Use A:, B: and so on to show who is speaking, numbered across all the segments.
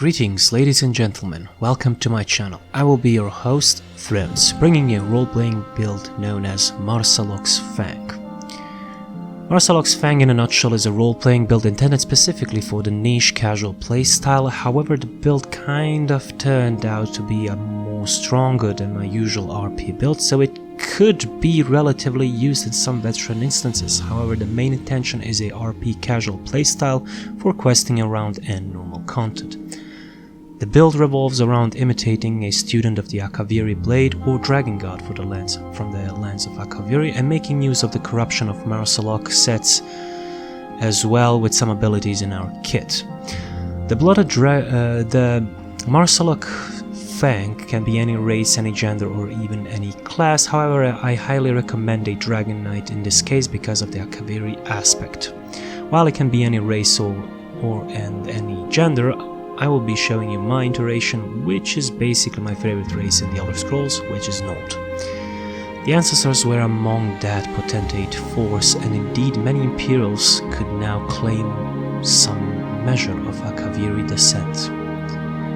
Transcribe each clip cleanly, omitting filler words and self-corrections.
A: Greetings ladies and gentlemen, welcome to my channel. I will be your host, Thrones, bringing you a role-playing build known as Maarseloks Fang. Maarseloks Fang in a nutshell is a role-playing build intended specifically for the niche casual playstyle. However, the build kind of turned out to be more stronger than my usual RP build, so it could be relatively used in some veteran instances. However, the main intention is a RP casual playstyle for questing around and normal content. The build revolves around imitating a student of the Akaviri Blade or Dragon God from the lands of Akaviri and making use of the corruption of Maarseloks sets as well, with some abilities in our kit. The Maarselok Fang can be any race, any gender, or even any class. However, I highly recommend a Dragonknight in this case because of the Akaviri aspect. While it can be any race and any gender, I will be showing you my iteration, which is basically my favorite race in the Elder Scrolls, which is Nord. The ancestors were among that potentate force, and indeed many Imperials could now claim some measure of Akaviri descent,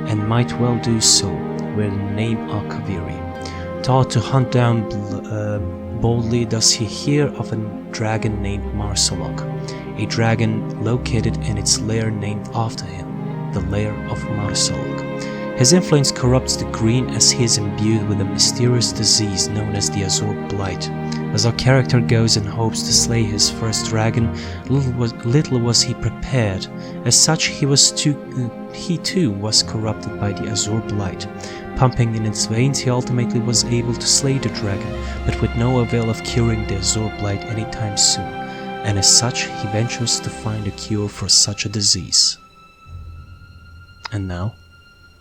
A: and might well do so, where the name Akaviri. Taught to hunt down boldly does he hear of a dragon named Maarselok, a dragon located in its lair named after him, the lair of Maarselok. His influence corrupts the green as he is imbued with a mysterious disease known as the Azure Blight. As our character goes and hopes to slay his first dragon, little was he prepared. As such, he too was corrupted by the Azure Blight. Pumping in its veins, he ultimately was able to slay the dragon, but with no avail of curing the Azure Blight anytime soon. And as such, he ventures to find a cure for such a disease. And now,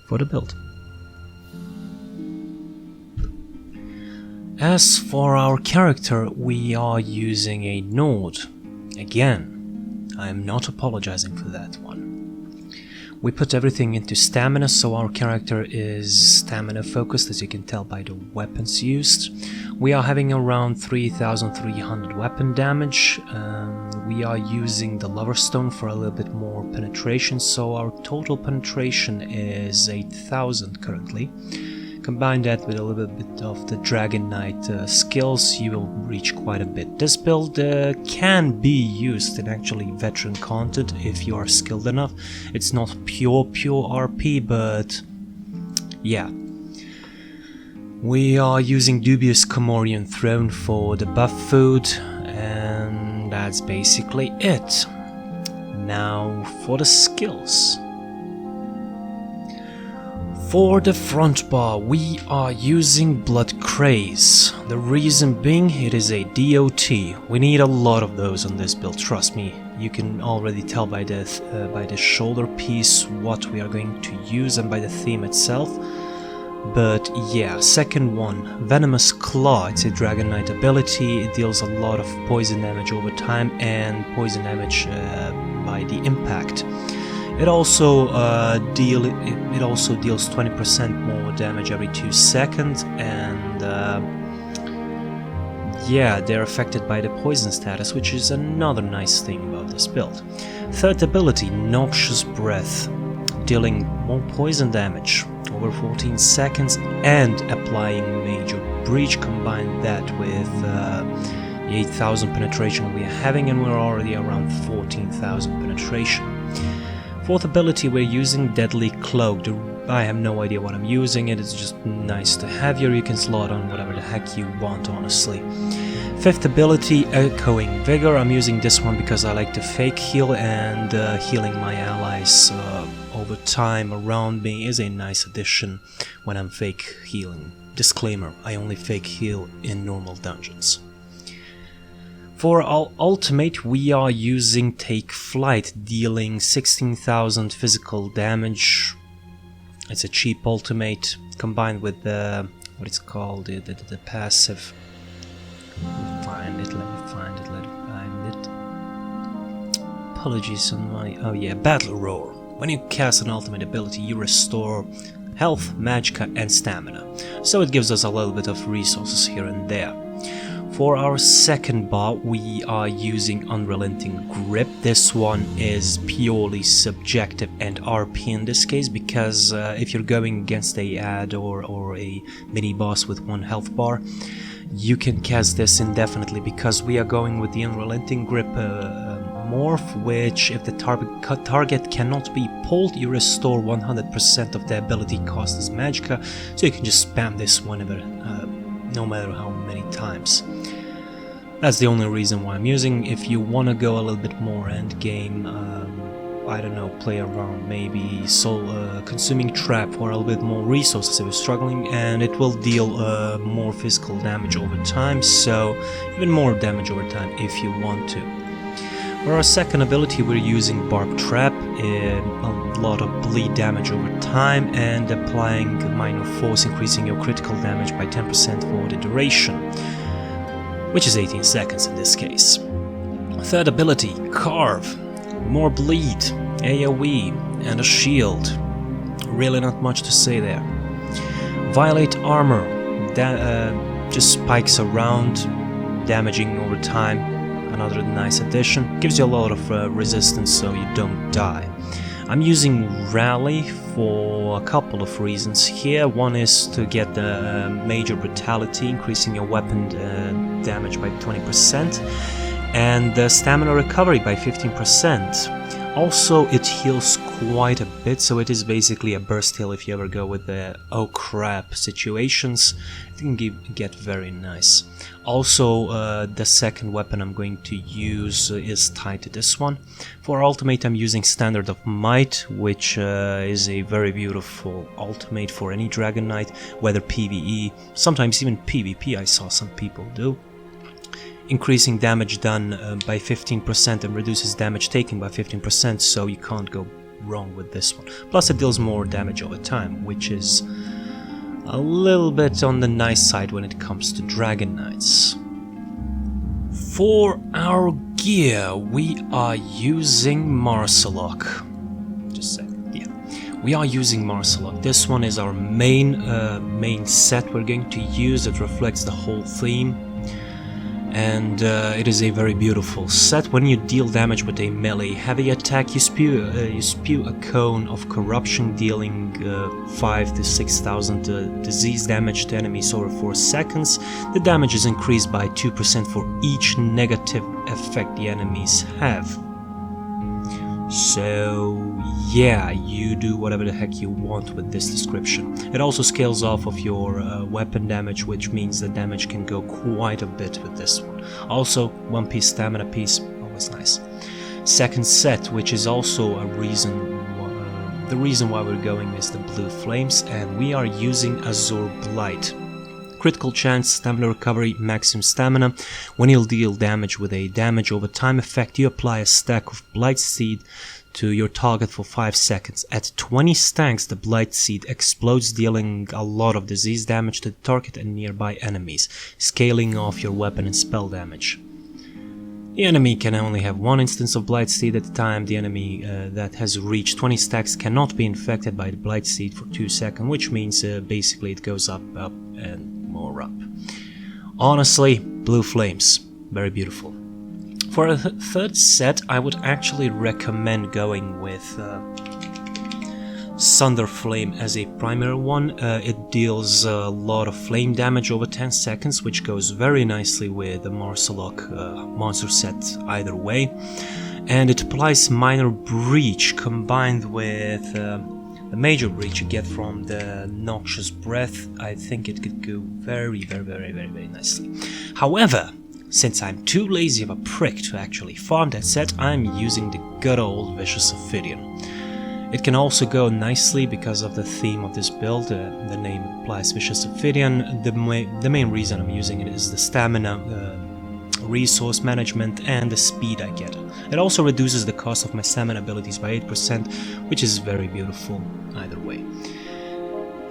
A: for the build. As for our character, we are using a Nord. Again, I am not apologizing for that one. We put everything into stamina, so our character is stamina focused, as you can tell by the weapons used. We are having around 3300 weapon damage. We are using the Loverstone for a little bit more penetration, so our total penetration is 8000 currently. Combine that with a little bit of the Dragonknight skills, you will reach quite a bit. This build can be used in actually veteran content if you are skilled enough. It's not pure RP, but yeah. We are using Dubious Comorian Throne for the buff food, and that's basically it. Now for the skills. For the front bar, we are using Blood Craze. The reason being, it is a DOT. We need a lot of those on this build, trust me. You can already tell by the shoulder piece what we are going to use and by the theme itself. But yeah, second one, Venomous Claw. It's a Dragonknight ability. It deals a lot of poison damage over time and poison damage by the impact. It also deals 20% more damage every 2 seconds, and yeah, they're affected by the poison status, which is another nice thing about this build. Third ability, Noxious Breath, dealing more poison damage over 14 seconds and applying major breach. Combine that with the 8000 penetration we are having, and we're already around 14,000 penetration. Fourth ability, we're using Deadly Cloak. I have no idea what I'm using, it's just nice to have here. You can slot on whatever the heck you want, honestly. Fifth ability, Echoing Vigor. I'm using this one because I like to fake heal, and healing my allies over time around me is a nice addition when I'm fake healing. Disclaimer, I only fake heal in normal dungeons. For our ultimate, we are using Take Flight, dealing 16,000 physical damage. It's a cheap ultimate, combined with the, what it's called, the passive. Let me find it. Apologies on my, oh yeah, Battle Roar. When you cast an ultimate ability, you restore health, magicka and stamina. So it gives us a little bit of resources here and there. For our second bar, we are using Unrelenting Grip. This one is purely subjective and RP in this case, because if you're going against a ad or a mini boss with 1 health bar, you can cast this indefinitely, because we are going with the Unrelenting Grip morph, which if the target cannot be pulled, you restore 100% of the ability cost as Magicka, so you can just spam this whenever, no matter how many times. That's the only reason why I'm using. If you want to go a little bit more end game, I don't know, play around, maybe consuming trap for a little bit more resources if you're struggling, and it will deal more physical damage over time, so even more damage over time if you want to. For our second ability, we're using Barb Trap, a lot of bleed damage over time, and applying Minor Force, increasing your critical damage by 10% for the duration, which is 18 seconds in this case. Third ability, Carve, more bleed, AoE, and a shield. Really not much to say there. Violate Armor, just spikes around, damaging over time. Another nice addition, gives you a lot of resistance so you don't die. I'm using Rally for a couple of reasons here. One is to get the Major Brutality, increasing your weapon damage by 20%, and the Stamina Recovery by 15%. Also, it heals quite a bit, so it is basically a burst heal if you ever go with the oh crap situations. It can get very nice. Also, the second weapon I'm going to use is tied to this one. For ultimate, I'm using Standard of Might, which is a very beautiful ultimate for any Dragonknight, whether PVE, sometimes even PvP I saw some people do. Increasing damage done by 15% and reduces damage taken by 15%, so you can't go wrong with this one. Plus it deals more damage over time, which is a little bit on the nice side when it comes to Dragonknights. For our gear, we are using Maarseloks. Just a second, yeah. We are using Maarseloks. This one is our main set we're going to use. It reflects the whole theme. And it is a very beautiful set. When you deal damage with a melee heavy attack, you spew a cone of corruption, dealing 5,000 to 6,000 disease damage to enemies over 4 seconds. The damage is increased by 2% for each negative effect the enemies have. So yeah, you do whatever the heck you want with this description. It also scales off of your weapon damage, which means the damage can go quite a bit with this one. Also, 1 piece stamina piece, always nice. Second set, which is also a reason, the reason why we're going is the Blue Flames, and we are using Azure Blight. Critical chance, stamina recovery, maximum stamina. When you'll deal damage with a damage over time effect, you apply a stack of Blight Seed to your target for 5 seconds. At 20 stacks, the Blight Seed explodes, dealing a lot of disease damage to the target and nearby enemies, scaling off your weapon and spell damage. The enemy can only have 1 instance of Blight Seed at a time. The enemy that has reached 20 stacks cannot be infected by the Blight Seed for 2 seconds, which means basically it goes up, and more up. Honestly, Blue Flames, very beautiful. For a third set, I would actually recommend going with Sunder Flame as a primary one. It deals a lot of flame damage over 10 seconds, which goes very nicely with the Maarseloks monster set either way. And it applies Minor Breach combined with the Major Breach you get from the Noxious Breath. I think it could go very nicely. However, since I'm too lazy of a prick to actually farm that set, I'm using the good old Vicious Ophidian. It can also go nicely because of the theme of this build. The name applies Vicious Ophidian. The main reason I'm using it is the stamina, resource management, and the speed I get. It also reduces the cost of my stamina abilities by 8%, which is very beautiful either way.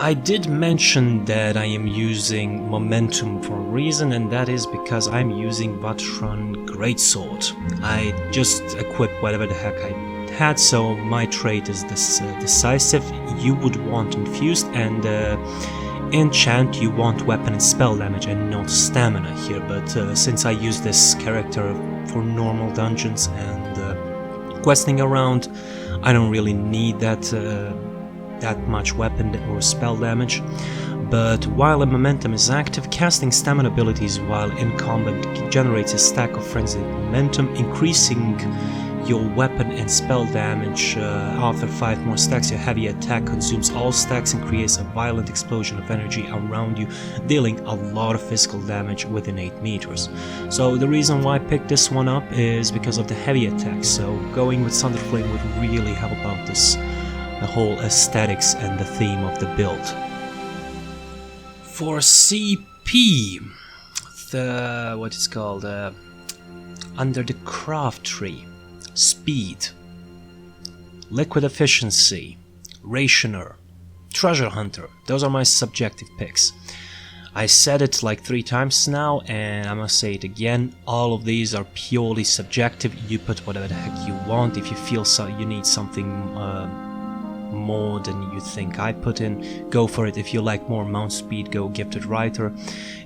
A: I did mention that I am using momentum for a reason, and that is because I'm using Vatran Greatsword. I just equipped whatever the heck I had, so my trait is this decisive. You would want infused, and enchant, you want weapon and spell damage and not stamina here, but since I use this character for normal dungeons and questing around, I don't really need that much weapon or spell damage. But while a momentum is active, casting stamina abilities while in combat generates a stack of frenzied momentum, increasing your weapon and spell damage. After 5 more stacks, your heavy attack consumes all stacks and creates a violent explosion of energy around you, dealing a lot of physical damage within 8 meters. So the reason why I picked this one up is because of the heavy attack, so going with Thunderflame would really help out the whole aesthetics and the theme of the build. For CP, what is called under the craft tree, speed, liquid efficiency, rationer, treasure hunter. Those are my subjective picks. I said it like 3 times now, and I must say it again. All of these are purely subjective. You put whatever the heck you want. If you feel you need something more than you think I put in, go for it. If you like more mount speed, go Gifted Writer.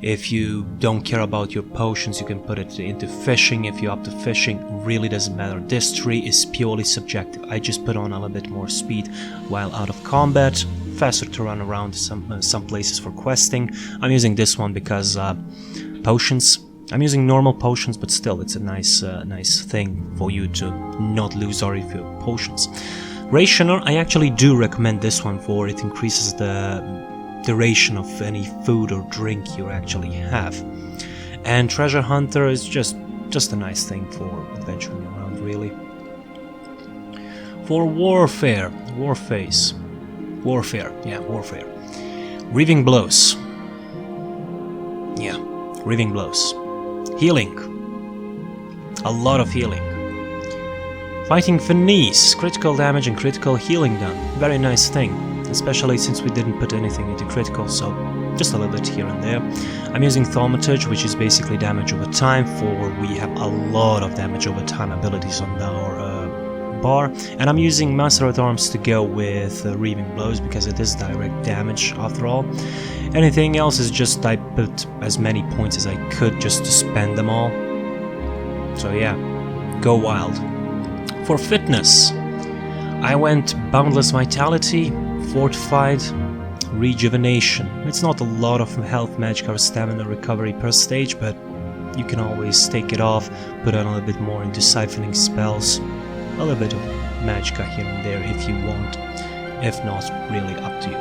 A: If you don't care about your potions, you can put it into fishing. If you're up to fishing, really doesn't matter. This tree is purely subjective. I just put on a little bit more speed while out of combat, faster to run around some places for questing. I'm using this one because potions. I'm using normal potions, but still it's a nice thing for you to not lose all of your potions. Rationer, I actually do recommend this one for it increases the duration of any food or drink you actually have. And Treasure Hunter is just a nice thing for adventuring around, really. For Warfare. Reaving Blows. Yeah, Reaving Blows. Healing. A lot of healing. Fighting Finesse, critical damage and critical healing done. Very nice thing, especially since we didn't put anything into critical, so just a little bit here and there. I'm using Thaumaturge, which is basically damage over time, for we have a lot of damage over time abilities on our bar. And I'm using Maarseloks Arms to go with Reaving Blows, because it is direct damage after all. Anything else is just I put as many points as I could just to spend them all. So yeah, go wild. For fitness, I went Boundless Vitality, Fortified, Rejuvenation. It's not a lot of health, magic or stamina recovery per stage, but you can always take it off, put on a little bit more into siphoning spells, a little bit of magicka here and there if you want, if not, really up to you.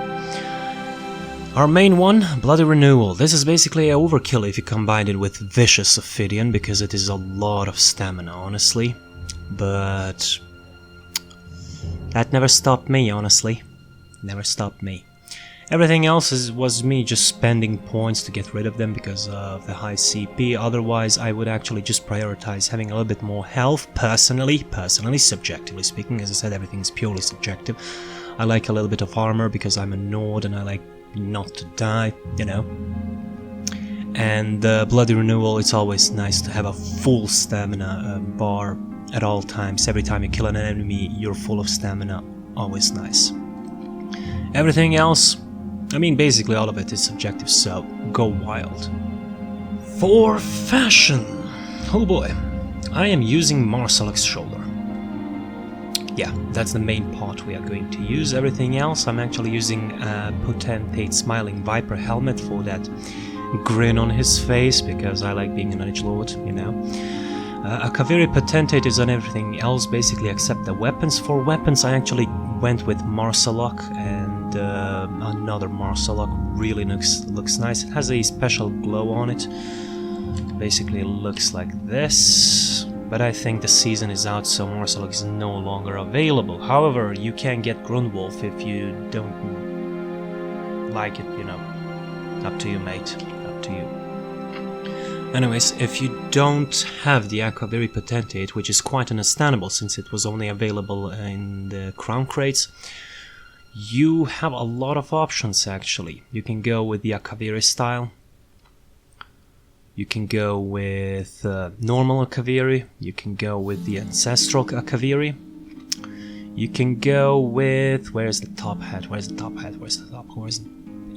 A: Our main one, Bloody Renewal. This is basically an overkill if you combine it with Vicious Ophidian, because it is a lot of stamina, honestly. But that never stopped me, honestly. Never stopped me. Everything else was me just spending points to get rid of them because of the high CP. Otherwise, I would actually just prioritize having a little bit more health, personally, subjectively speaking. As I said, everything's purely subjective. I like a little bit of armor because I'm a Nord and I like not to die, you know. And Bloody Renewal, it's always nice to have a full stamina bar at all times. Every time you kill an enemy, you're full of stamina. Always nice. Everything else, I mean, basically all of it is subjective, so go wild. For fashion, oh boy, I am using Maarseloks shoulder. Yeah, that's the main part we are going to use. Everything else, I'm actually using a Potentate Smiling Viper helmet for that grin on his face, because I like being an edgelord, you know. A Kaviri Potentate is on everything else, basically, except the weapons. For weapons, I actually went with Maarseloks, and another Maarseloks really looks nice. It has a special glow on it. Basically, it looks like this. But I think the season is out, so Maarseloks is no longer available. However, you can get Grundwolf if you don't like it, you know. Up to you, mate. Up to you. Anyways, if you don't have the Aquaviri Potentate, which is quite understandable since it was only available in the Crown Crates, you have a lot of options actually. You can go with the Akaviri style. You can go with normal Akaviri. You can go with the Ancestral Akaviri. You can go with... Where's the top hat?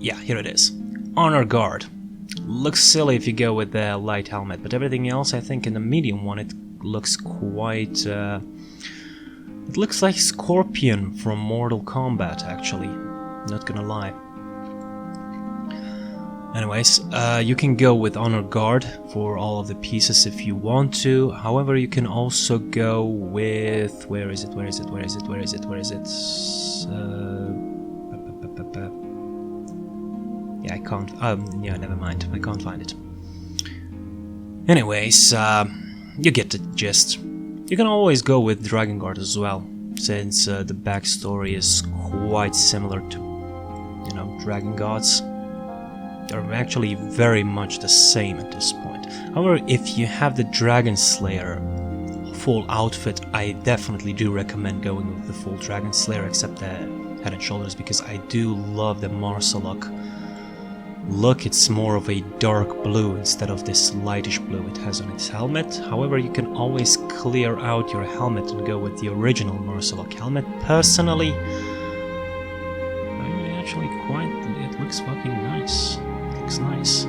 A: yeah, here it is. Honor Guard. Looks silly if you go with the light helmet, but everything else, I think in the medium one, it looks quite... it looks like Scorpion from Mortal Kombat, actually. Not gonna lie. Anyways, you can go with Honor Guard for all of the pieces if you want to. However, you can also go with... Where is it? Yeah, I can't... yeah, never mind. I can't find it. Anyways, you get the gist. You can always go with Dragon Guard as well, since the backstory is quite similar to, you know, Dragon Gods. They're actually very much the same at this point. However, if you have the Dragon Slayer full outfit, I definitely do recommend going with the full Dragon Slayer, except the head and shoulders, because I do love the Maarseloks look. It's more of a dark blue instead of this lightish blue it has on its helmet. However, you can always clear out your helmet and go with the original Maarseloks helmet. Personally, I actually quite... it looks fucking nice. It looks nice.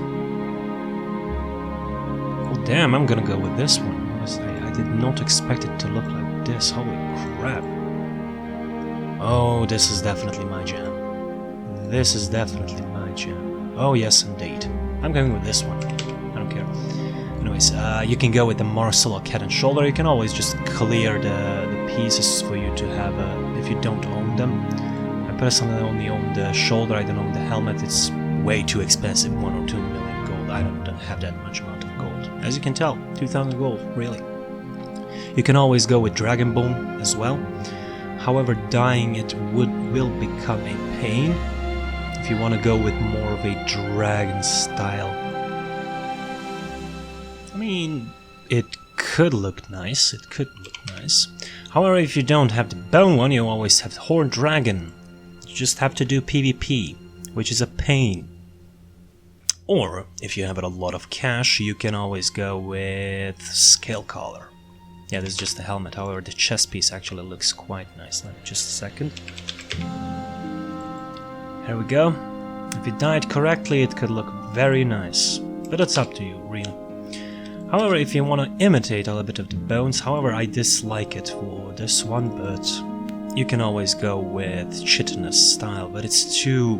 A: Oh damn, I'm gonna go with this one. I did not expect it to look like this. Holy crap. Oh, this is definitely my jam. This is definitely my jam. Oh yes, indeed. I'm going with this one. I don't care. Anyways, you can go with the Maarseloks head and shoulder. You can always just clear the pieces for you to have if you don't own them. I personally only own the shoulder. I don't own the helmet. It's way too expensive. 1 or 2 million gold. I don't have that much amount of gold. As you can tell, 2,000 gold, really. You can always go with Dragon Bone as well. However, dying it will become a pain if you want to go with more of a dragon style. I mean, it could look nice, However, if you don't have the bone one, you always have the Horned Dragon. You just have to do PvP, which is a pain. Or, if you have a lot of cash, you can always go with Scale Collar. Yeah, this is just the helmet, however the chest piece actually looks quite nice. Let me just a second. Here we go. If you dye it correctly, it could look very nice, but it's up to you, really. However, if you want to imitate a little bit of the bones, however, I dislike it for this one, but you can always go with chitinous style, but it's too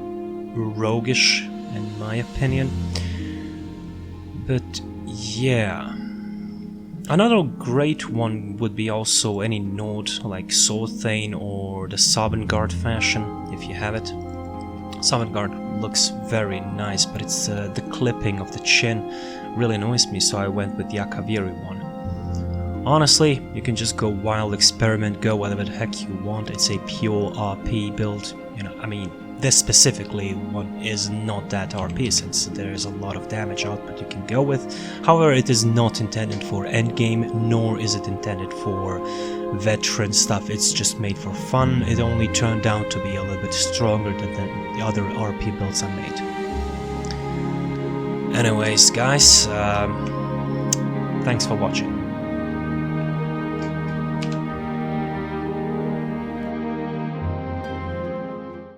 A: roguish, in my opinion. But yeah. Another great one would be also any node like Sorthane or the Sovngarde fashion, if you have it. Sovngarde looks very nice, but it's the clipping of the chin really annoys me, so I went with the Akaviri one. Honestly, you can just go wild, experiment, go whatever the heck you want. It's a pure RP build. You know, I mean, this specifically one is not that RP, since there is a lot of damage output you can go with. However, it is not intended for endgame, nor is it intended for veteran stuff. It's just made for fun. It only turned out to be a little bit stronger than the other RP builds I made. Anyways, guys, thanks for watching.